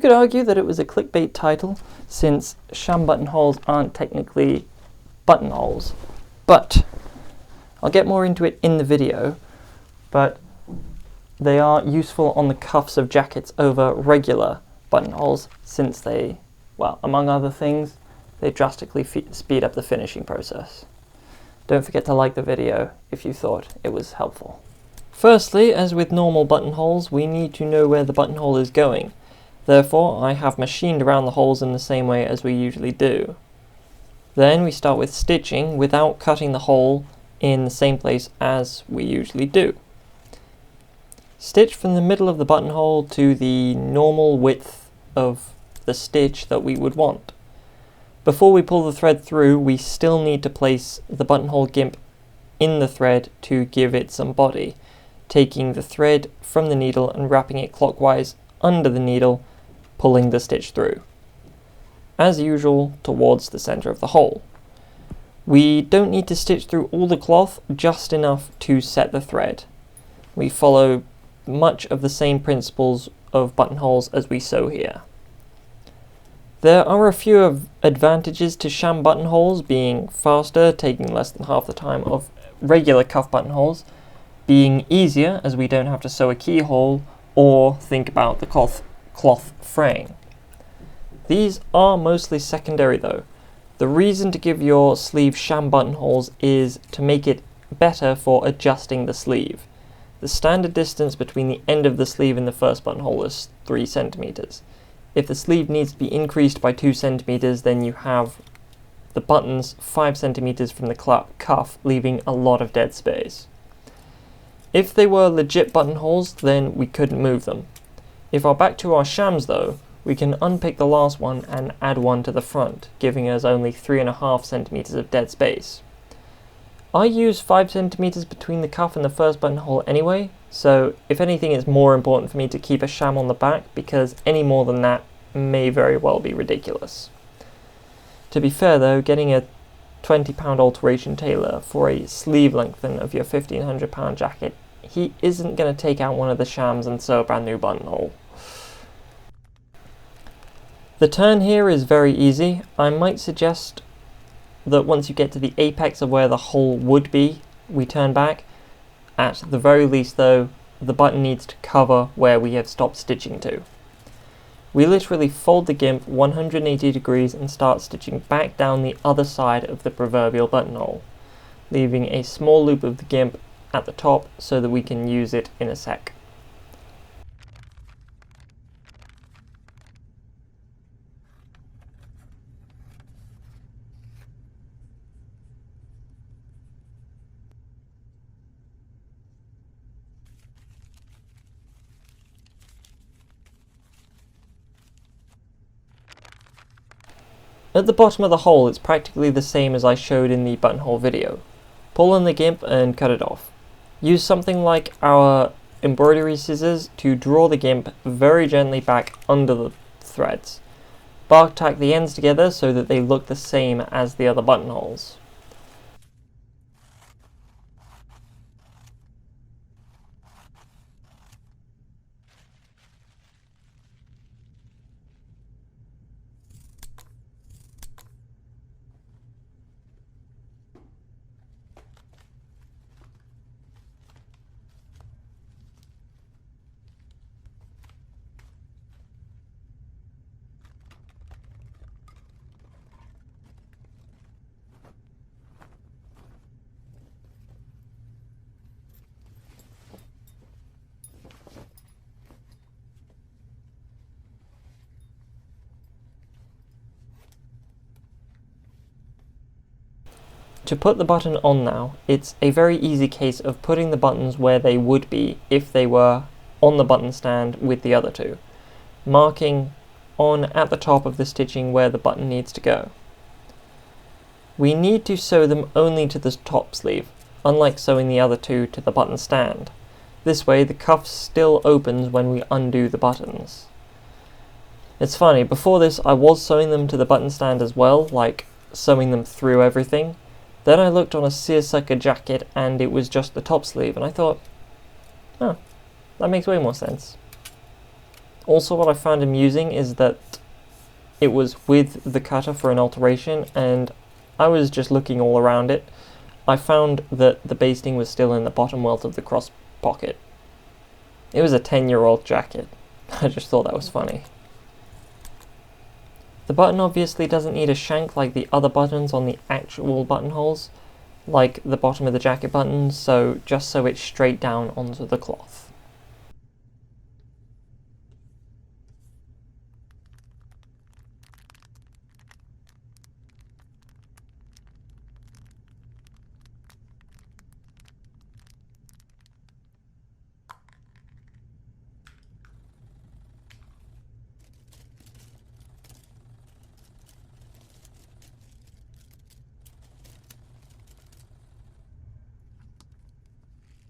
could argue that it was a clickbait title, since sham buttonholes aren't technically buttonholes, but I'll get more into it in the video, but they are useful on the cuffs of jackets over regular buttonholes, since they, well, among other things, they drastically speed up the finishing process. Don't forget to like the video if you thought it was helpful. Firstly, as with normal buttonholes, we need to know where the buttonhole is going. Therefore, I have machined around the holes in the same way as we usually do. Then we start with stitching without cutting the hole in the same place as we usually do. Stitch from the middle of the buttonhole to the normal width of the stitch that we would want. Before we pull the thread through, we still need to place the buttonhole gimp in the thread to give it some body, taking the thread from the needle and wrapping it clockwise under the needle, pulling the stitch through, as usual towards the center of the hole. We don't need to stitch through all the cloth, just enough to set the thread. We follow much of the same principles of buttonholes as we sew here. There are a few advantages to sham buttonholes, being faster, taking less than half the time of regular cuff buttonholes, being easier as we don't have to sew a keyhole or think about the cloth fraying. These are mostly secondary though. The reason to give your sleeve sham buttonholes is to make it better for adjusting the sleeve. The standard distance between the end of the sleeve and the first buttonhole is 3 centimeters. If the sleeve needs to be increased by 2 centimeters, then you have the buttons 5 centimeters from the cuff, leaving a lot of dead space. If they were legit buttonholes, then we couldn't move them. If we're back to our shams though, we can unpick the last one and add one to the front, giving us only 3.5 centimeters of dead space. I use 5 centimeters between the cuff and the first buttonhole anyway, so if anything it's more important for me to keep a sham on the back, because any more than that may very well be ridiculous. To be fair though, getting a £20 alteration tailor for a sleeve lengthen of your £1,500 jacket, he isn't going to take out one of the shams and sew a brand new buttonhole. The turn here is very easy. I might suggest that once you get to the apex of where the hole would be, we turn back. At the very least though, the button needs to cover where we have stopped stitching to. We literally fold the gimp 180 degrees and start stitching back down the other side of the proverbial buttonhole, leaving a small loop of the gimp at the top so that we can use it in a sec. At the bottom of the hole, it's practically the same as I showed in the buttonhole video. Pull on the gimp and cut it off. Use something like our embroidery scissors to draw the gimp very gently back under the threads. Bark tack the ends together so that they look the same as the other buttonholes. To put the button on now, it's a very easy case of putting the buttons where they would be if they were on the button stand with the other two, marking on at the top of the stitching where the button needs to go. We need to sew them only to the top sleeve, unlike sewing the other two to the button stand. This way the cuff still opens when we undo the buttons. It's funny, before this I was sewing them to the button stand as well, like sewing them through everything. Then I looked on a seersucker jacket and it was just the top sleeve, and I thought, oh, that makes way more sense. Also, what I found amusing is that it was with the cutter for an alteration, and I was just looking all around it. I found that the basting was still in the bottom welt of the cross pocket. It was a 10-year-old jacket. I just thought that was funny. The button obviously doesn't need a shank like the other buttons on the actual buttonholes, like the bottom of the jacket buttons, so just so it's straight down onto the cloth.